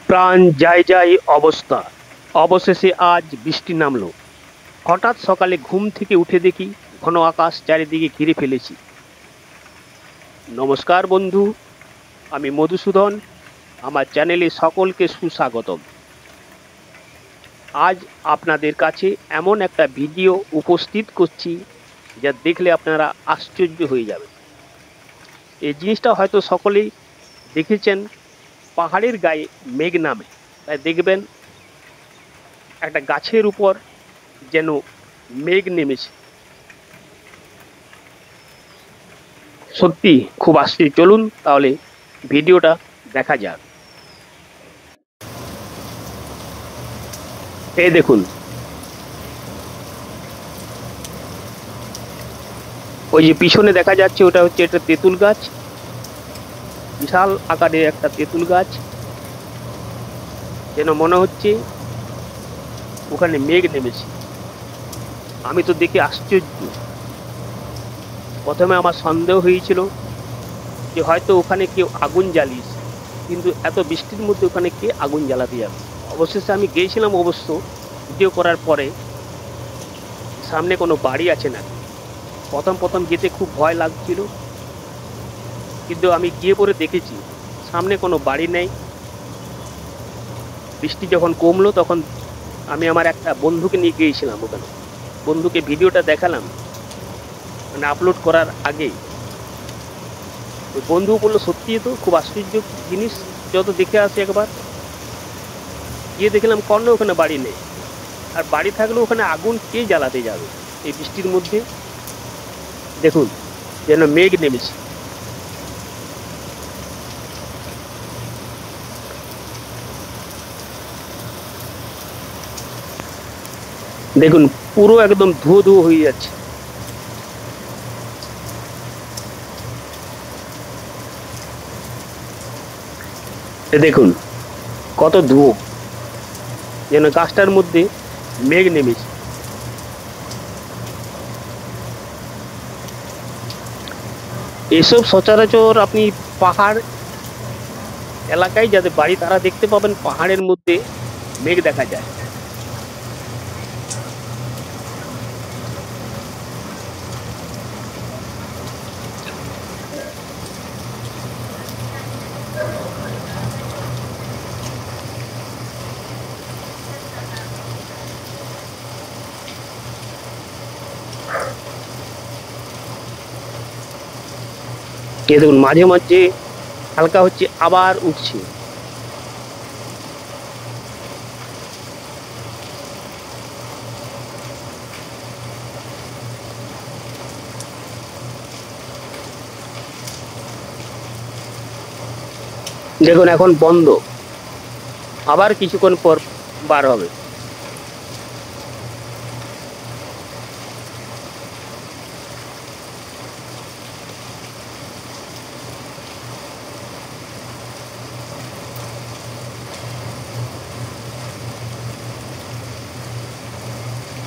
প্রাণ যায় যায় অবস্থা। অবশেষে আজ বৃষ্টি নামলো। হঠাৎ সকালে ঘুম থেকে উঠে দেখি ঘন আকাশ চারিদিকে ঘিরে ফেলেছি। নমস্কার বন্ধু, আমি মধুসূদন। আমার চ্যানেলে সকলকে সুস্বাগতম। আজ আপনাদের কাছে এমন একটা ভিডিও উপস্থিত করছি যা দেখলে আপনারা আশ্চর্য হয়ে যাবেন। এই জিনিসটা হয়তো সকলেই দেখেছেন, পাহাড়ের গায়ে মেঘ নামে। তাই দেখবেন একটা গাছের উপর যেন মেঘ নেমেছে। সত্যি খুব আশ্চর্য। চলুন তাহলে ভিডিওটা দেখা যাক। এই দেখুন, ওই যে পিছনে দেখা যাচ্ছে ওটা হচ্ছে একটা তেঁতুল গাছ, বিশাল আকারের একটা তেঁতুল গাছ। যেন মনে হচ্ছে ওখানে মেঘ নেমেছে। আমি তো দেখে আশ্চর্য। প্রথমে আমার সন্দেহ হয়েছিল যে হয়তো ওখানে কেউ আগুন জ্বালিয়েছে, কিন্তু এত বৃষ্টির মধ্যে ওখানে কে আগুন জ্বালাতে যাবে। অবশেষে আমি গিয়েছিলাম অবশ্য ভিডিও করার পরে সামনে কোনো বাড়ি আছে না। প্রথম প্রথম যেতে খুব ভয় লাগছিল, কিন্তু আমি গিয়ে পরে দেখেছি সামনে কোনো বাড়ি নেই। বৃষ্টি যখন কমলো তখন আমি আমার একটা বন্ধুকে নিয়ে গিয়েছিলাম ওখানে। বন্ধুকে ভিডিওটা দেখালাম, মানে আপলোড করার আগেই। ওই বন্ধু বললো সত্যি তো খুব আশ্চর্য জিনিস, যত দেখে আসি একবার। গিয়ে দেখলাম কোনো ওখানে বাড়ি নেই, আর বাড়ি থাকলেও ওখানে আগুন কে জ্বালাতে যাবে এই বৃষ্টির মধ্যে। দেখুন যেন মেঘ নেমেছে। দেখুন পুরো একদম ধুয়ো ধুয়ো হয়ে যাচ্ছে। দেখুন কত ধুয়ো, যেন গাছটার মধ্যে মেঘ নেমেছে। এসব সচরাচর আপনি পাহাড় এলাকায় যাদের বাড়ি তারা দেখতে পাবেন, পাহাড়ের মধ্যে মেঘ দেখা যায়। এই দেখুন মাঝে মাঝে হালকা হচ্ছে আবার উঠছে। দেখুন এখন বন্ধ, আবার কিছুক্ষণ পর বার হবে।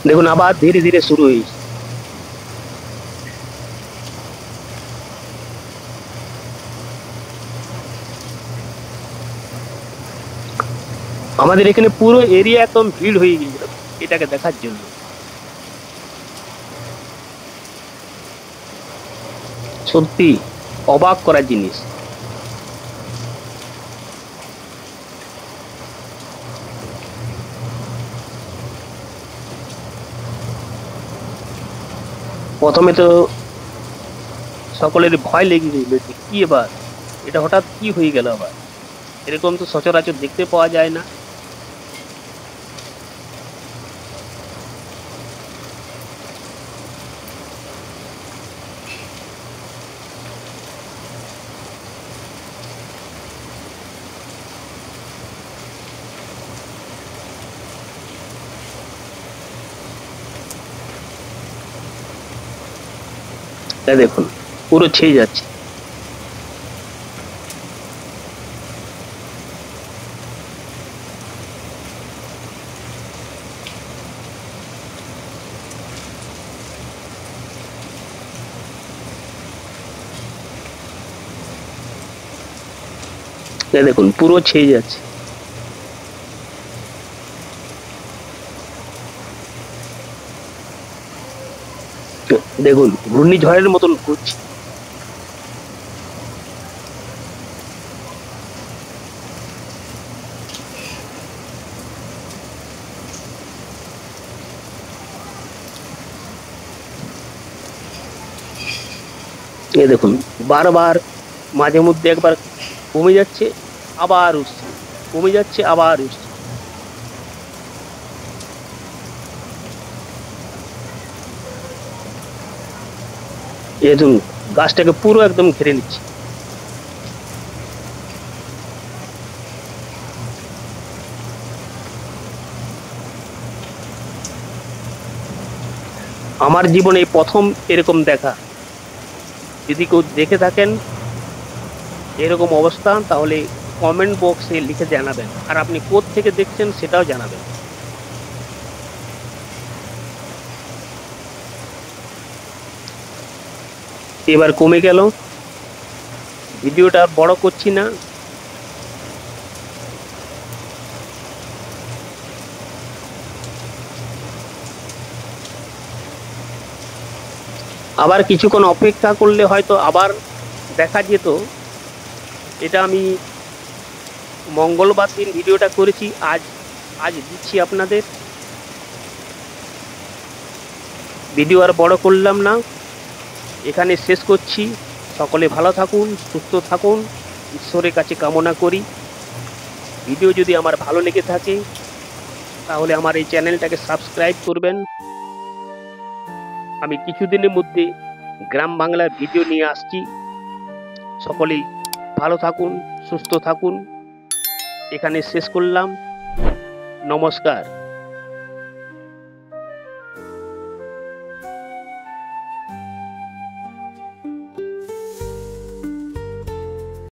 দেখুন আবার ধীরে ধীরে শুরু হয়েছে। আমাদের এখানে পুরো এরিয়া একদম ভিড় হয়ে গিয়েছিল এটাকে দেখার জন্য। সত্যি অবাক করার জিনিস। প্রথমে তো সকলের ভয় লেগে গেল যে কি এবার, এটা হঠাৎ কি হয়ে গেল আবার, এরকম তো সচরাচর দেখতে পাওয়া যায় না। তাই দেখুন পুরো ছেয়ে যাচ্ছে। এই দেখুন পুরো ছেয়ে যাচ্ছে। দেখুন ঘূর্ণিঝড়ের মতন করছে। এই দেখুন বারবার মাঝে মধ্যে একবার কমে যাচ্ছে আবার উঠছে, কমে যাচ্ছে আবার উঠছে। এই দেখুন গাছটাকে পুরো একদম ঘিরে নিচ্ছে। আমার জীবনে প্রথম এরকম দেখা। যদি কেউ দেখে থাকেন এরকম অবস্থা, তাহলে কমেন্ট বক্সে লিখে জানাবেন, আর আপনি কোথা থেকে দেখছেন সেটাও জানাবেন। এবার কমে গেল, ভিডিওটা আর বড় করছি না। আবার কিছুক্ষণ অপেক্ষা করলে হয়তো আবার দেখা যেত। এটা আমি মঙ্গলবার দিন ভিডিওটা করেছি, আজ আজ দিচ্ছি আপনাদের। ভিডিও আর বড় করলাম না, এখানে শেষ করছি। সকলে ভালো থাকুন, সুস্থ থাকুন, ঈশ্বরের কাছে কামনা করি। ভিডিও যদি আমার ভালো লেগে থাকে তাহলে আমার এই চ্যানেলটাকে সাবস্ক্রাইব করবেন। আমি কিছুদিনের মধ্যে গ্রাম বাংলার ভিডিও নিয়ে আসছি। সকলেই ভালো থাকুন, সুস্থ থাকুন। এখানে শেষ করলাম। নমস্কার।